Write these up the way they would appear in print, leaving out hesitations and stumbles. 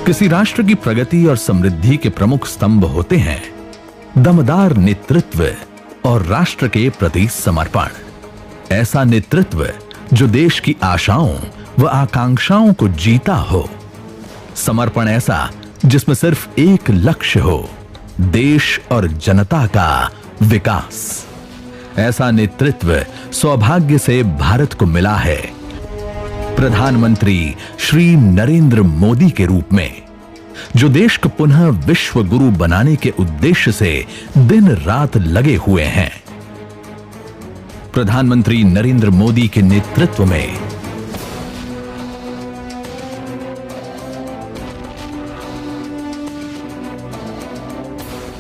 किसी राष्ट्र की प्रगति और समृद्धि के प्रमुख स्तंभ होते हैं दमदार नेतृत्व और राष्ट्र के प्रति समर्पण। ऐसा नेतृत्व जो देश की आशाओं व आकांक्षाओं को जीता हो। समर्पण ऐसा जिसमें सिर्फ एक लक्ष्य हो, देश और जनता का विकास। ऐसा नेतृत्व सौभाग्य से भारत को मिला है प्रधानमंत्री श्री नरेंद्र मोदी के रूप में, जो देश को पुनः विश्व गुरु बनाने के उद्देश्य से दिन रात लगे हुए हैं। प्रधानमंत्री नरेंद्र मोदी के नेतृत्व में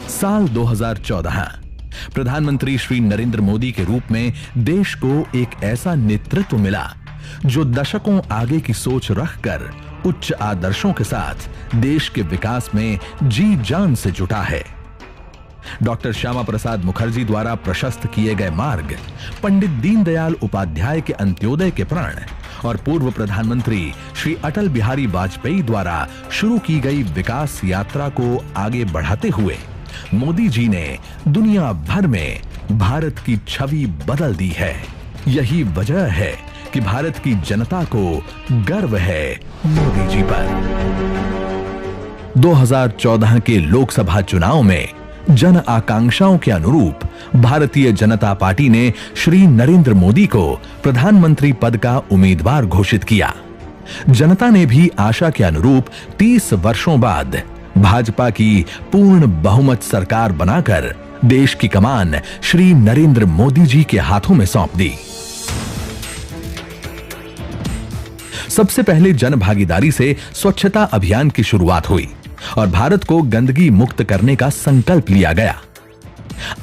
साल 2014 प्रधानमंत्री श्री नरेंद्र मोदी के रूप में देश को एक ऐसा नेतृत्व मिला जो दशकों आगे की सोच रखकर उच्च आदर्शों के साथ देश के विकास में जी जान से जुटा है। डॉक्टर श्यामा प्रसाद मुखर्जी द्वारा प्रशस्त किए गए मार्ग, पंडित दीनदयाल उपाध्याय के अंत्योदय के प्रण और पूर्व प्रधानमंत्री श्री अटल बिहारी वाजपेयी द्वारा शुरू की गई विकास यात्रा को आगे बढ़ाते हुए मोदी जी ने दुनिया भर में भारत की छवि बदल दी है। यही वजह है कि भारत की जनता को गर्व है मोदी जी पर। 2014 के लोकसभा चुनाव में जन आकांक्षाओं के अनुरूप भारतीय जनता पार्टी ने श्री नरेंद्र मोदी को प्रधानमंत्री पद का उम्मीदवार घोषित किया। जनता ने भी आशा के अनुरूप 30 वर्षों बाद भाजपा की पूर्ण बहुमत सरकार बनाकर देश की कमान श्री नरेंद्र मोदी जी के हाथों में सौंप दी। सबसे पहले जन भागीदारी से स्वच्छता अभियान की शुरुआत हुई और भारत को गंदगी मुक्त करने का संकल्प लिया गया।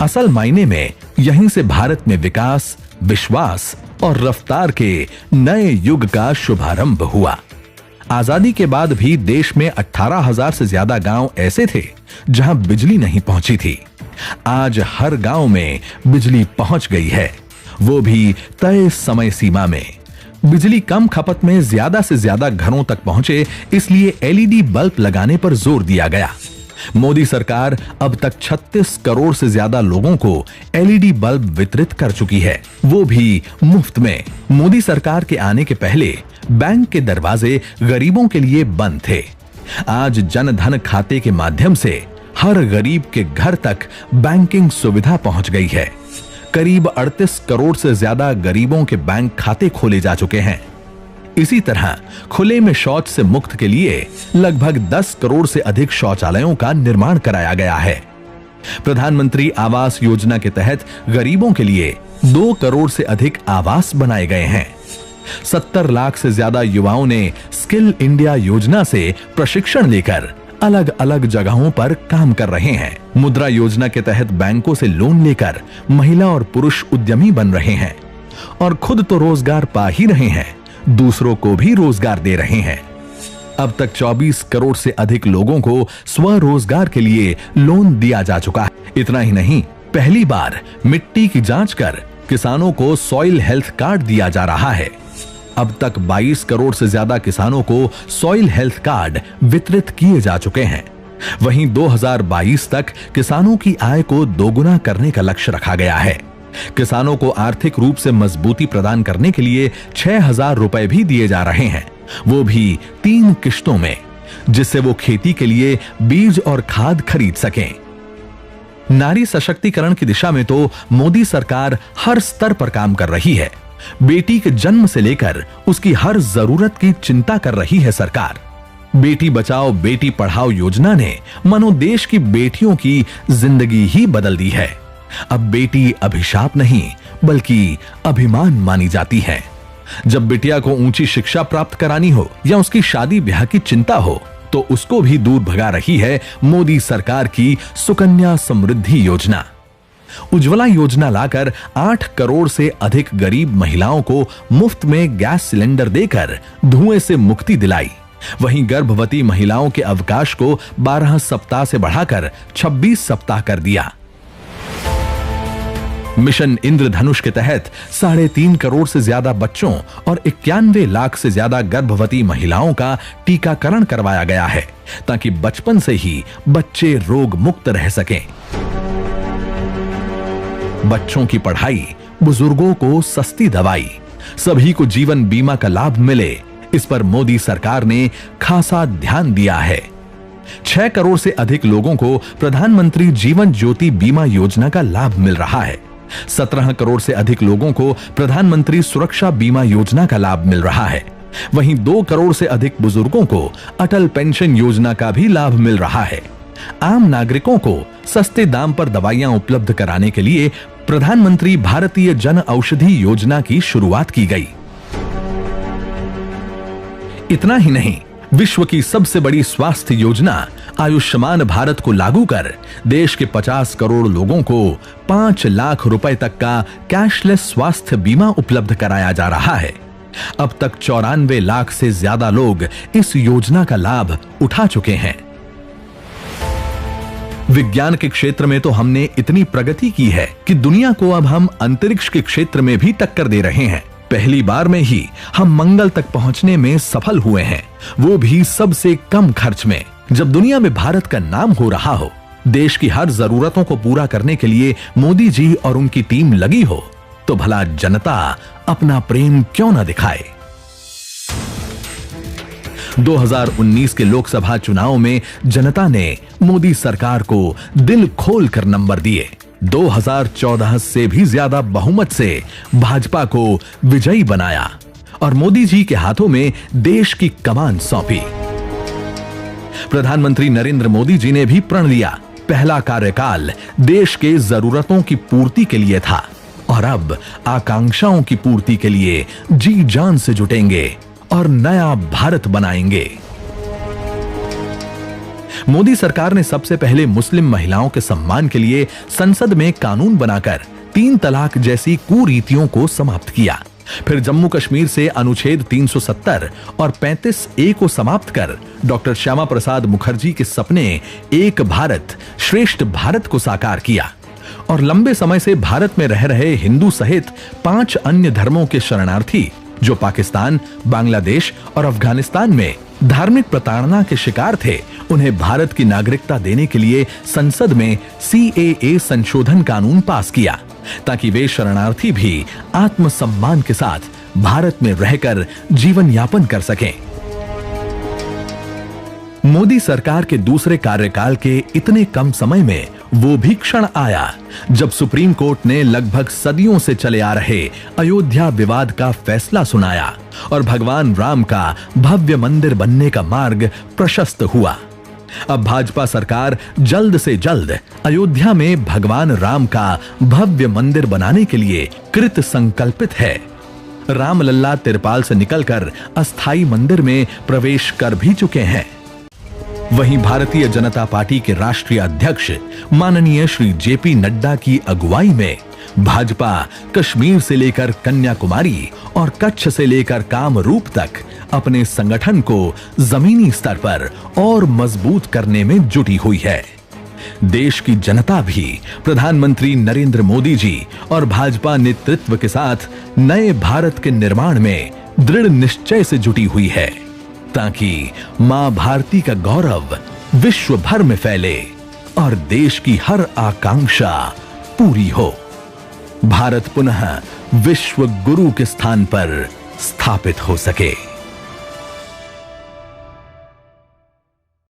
असल मायने में यहीं से भारत में विकास, विश्वास और रफ्तार के नए युग का शुभारंभ हुआ। आजादी के बाद भी देश में 18,000 से ज्यादा गांव ऐसे थे जहां बिजली नहीं पहुंची थी। आज हर गांव में बिजली पहुंच गई है, वो भी तय समय सीमा में। बिजली कम खपत में ज्यादा से ज्यादा घरों तक पहुंचे, इसलिए एलईडी बल्ब लगाने पर जोर दिया गया। मोदी सरकार अब तक 36 करोड़ से ज्यादा लोगों को एलईडी बल्ब वितरित कर चुकी है, वो भी मुफ्त में। मोदी सरकार के आने के पहले बैंक के दरवाजे गरीबों के लिए बंद थे। आज जन धन खाते के माध्यम से हर गरीब के घर तक बैंकिंग सुविधा पहुंच गई है। करीब 38 करोड़ से ज्यादा गरीबों के बैंक खाते खोले जा चुके हैं। इसी तरह खुले में शौच से मुक्त के लिए लगभग 10 करोड़ से अधिक शौचालयों का निर्माण कराया गया है। प्रधानमंत्री आवास योजना के तहत गरीबों के लिए 2 करोड़ से अधिक आवास बनाए गए हैं। 70 लाख से ज्यादा युवाओं ने स्किल इंडिया योजना से प्रशिक्षण लेकर अलग अलग जगहों पर काम कर रहे हैं। मुद्रा योजना के तहत बैंकों से लोन लेकर महिला और पुरुष उद्यमी बन रहे हैं और खुद तो रोजगार पा ही रहे हैं, दूसरों को भी रोजगार दे रहे हैं। अब तक 24 करोड़ से अधिक लोगों को स्वरोजगार के लिए लोन दिया जा चुका है। इतना ही नहीं, पहली बार मिट्टी की जांच कर किसानों को सॉइल हेल्थ कार्ड दिया जा रहा है। अब तक 22 करोड़ से ज्यादा किसानों को सॉइल हेल्थ कार्ड वितरित किए जा चुके हैं। वहीं 2022 तक किसानों की आय को दोगुना करने का लक्ष्य रखा गया है। किसानों को आर्थिक रूप से मजबूती प्रदान करने के लिए 6,000 रुपए भी दिए जा रहे हैं, वो भी 3 किश्तों में, जिससे वो खेती के लिए बीज और खाद खरीद सकें। नारी सशक्तिकरण की दिशा में तो मोदी सरकार हर स्तर पर काम कर रही है। बेटी के जन्म से लेकर उसकी हर जरूरत की चिंता कर रही है सरकार। बेटी बचाओ बेटी पढ़ाओ योजना ने मानो देश की बेटियों की जिंदगी ही बदल दी है। अब बेटी अभिशाप नहीं बल्कि अभिमान मानी जाती है। जब बिटिया को ऊंची शिक्षा प्राप्त करानी हो या उसकी शादी ब्याह की चिंता हो तो उसको भी दूर भगा रही है मोदी सरकार की सुकन्या समृद्धि योजना। उज्ज्वला योजना लाकर 8 करोड़ से अधिक गरीब महिलाओं को मुफ्त में गैस सिलेंडर देकर धुएं से मुक्ति दिलाई। वहीं गर्भवती महिलाओं के अवकाश को 12 सप्ताह से बढ़ाकर 26 सप्ताह कर दिया। मिशन इंद्रधनुष के तहत 3.5 करोड़ से ज्यादा बच्चों और 91 लाख से ज्यादा गर्भवती महिलाओं का टीकाकरण करवाया गया है, ताकि बचपन से ही बच्चे रोग मुक्त रह सकें। बच्चों की पढ़ाई, बुजुर्गों को सस्ती दवाई, सभी को जीवन बीमा का लाभ मिले, इस पर मोदी सरकार ने खासा ध्यान दिया है। 6 करोड़ से अधिक लोगों को प्रधानमंत्री जीवन ज्योति बीमा योजना का लाभ मिल रहा है। 17 करोड़ से अधिक लोगों को प्रधानमंत्री सुरक्षा बीमा योजना का लाभ मिल रहा है। वहीं 2 करोड़ से अधिक बुजुर्गों को अटल पेंशन योजना का भी लाभ मिल रहा है। आम नागरिकों को सस्ते दाम पर दवाइयां उपलब्ध कराने के लिए प्रधानमंत्री भारतीय जन औषधि योजना की शुरुआत की गई। इतना ही नहीं, विश्व की सबसे बड़ी स्वास्थ्य योजना आयुष्मान भारत को लागू कर देश के 50 करोड़ लोगों को 5 लाख रुपए तक का कैशलेस स्वास्थ्य बीमा उपलब्ध कराया जा रहा है। अब तक 94 लाख से ज्यादा लोग इस योजना का लाभ उठा चुके हैं। विज्ञान के क्षेत्र में तो हमने इतनी प्रगति की है कि दुनिया को अब हम अंतरिक्ष के क्षेत्र में भी टक्कर दे रहे हैं। पहली बार में ही हम मंगल तक पहुंचने में सफल हुए हैं, वो भी सबसे कम खर्च में। जब दुनिया में भारत का नाम हो रहा हो, देश की हर जरूरतों को पूरा करने के लिए मोदी जी और उनकी टीम लगी हो, तो भला जनता अपना प्रेम क्यों न दिखाए। 2019 के लोकसभा चुनाव में जनता ने मोदी सरकार को दिल खोलकर नंबर दिए। 2014 से भी ज्यादा बहुमत से भाजपा को विजयी बनाया और मोदी जी के हाथों में देश की कमान सौंपी। प्रधानमंत्री नरेंद्र मोदी जी ने भी प्रण लिया, पहला कार्यकाल देश के जरूरतों की पूर्ति के लिए था और अब आकांक्षाओं की पूर्ति के लिए जी जान से जुटेंगे और नया भारत बनाएंगे। मोदी सरकार ने सबसे पहले मुस्लिम महिलाओं के सम्मान के लिए संसद में कानून बनाकर 3 तलाक जैसी कुरीतियों को समाप्त किया। फिर जम्मू कश्मीर से अनुच्छेद 370 और 35A को समाप्त कर डॉक्टर श्यामा प्रसाद मुखर्जी के सपने एक भारत श्रेष्ठ भारत को साकार किया और लंबे समय से भारत में रह रहे हिंदू सहित 5 अन्य धर्मों के शरणार्थी जो पाकिस्तान, बांग्लादेश और अफगानिस्तान में धार्मिक प्रताड़ना के शिकार थे, उन्हें भारत की नागरिकता देने के लिए संसद में CAA संशोधन कानून पास किया, ताकि वे शरणार्थी भी आत्मसम्मान के साथ भारत में रहकर जीवन यापन कर सकें। मोदी सरकार के दूसरे कार्यकाल के इतने कम समय में वो भी क्षण आया जब सुप्रीम कोर्ट ने लगभग सदियों से चले आ रहे अयोध्या विवाद का फैसला सुनाया और भगवान राम का भव्य मंदिर बनने का मार्ग प्रशस्त हुआ। अब भाजपा सरकार जल्द से जल्द अयोध्या में भगवान राम का भव्य मंदिर बनाने के लिए कृत संकल्पित है। रामलल्ला तिरपाल से निकलकर अस्थाई मंदिर में प्रवेश कर भी चुके हैं। वहीं भारतीय जनता पार्टी के राष्ट्रीय अध्यक्ष माननीय श्री JP नड्डा की अगुवाई में भाजपा कश्मीर से लेकर कन्याकुमारी और कच्छ से लेकर कामरूप तक अपने संगठन को जमीनी स्तर पर और मजबूत करने में जुटी हुई है। देश की जनता भी प्रधानमंत्री नरेंद्र मोदी जी और भाजपा नेतृत्व के साथ नए भारत के निर्माण में दृढ़ निश्चय से जुटी हुई है, ताकि मां भारती का गौरव विश्व भर में फैले और देश की हर आकांक्षा पूरी हो। भारत पुनः विश्व गुरु के स्थान पर स्थापित हो सके।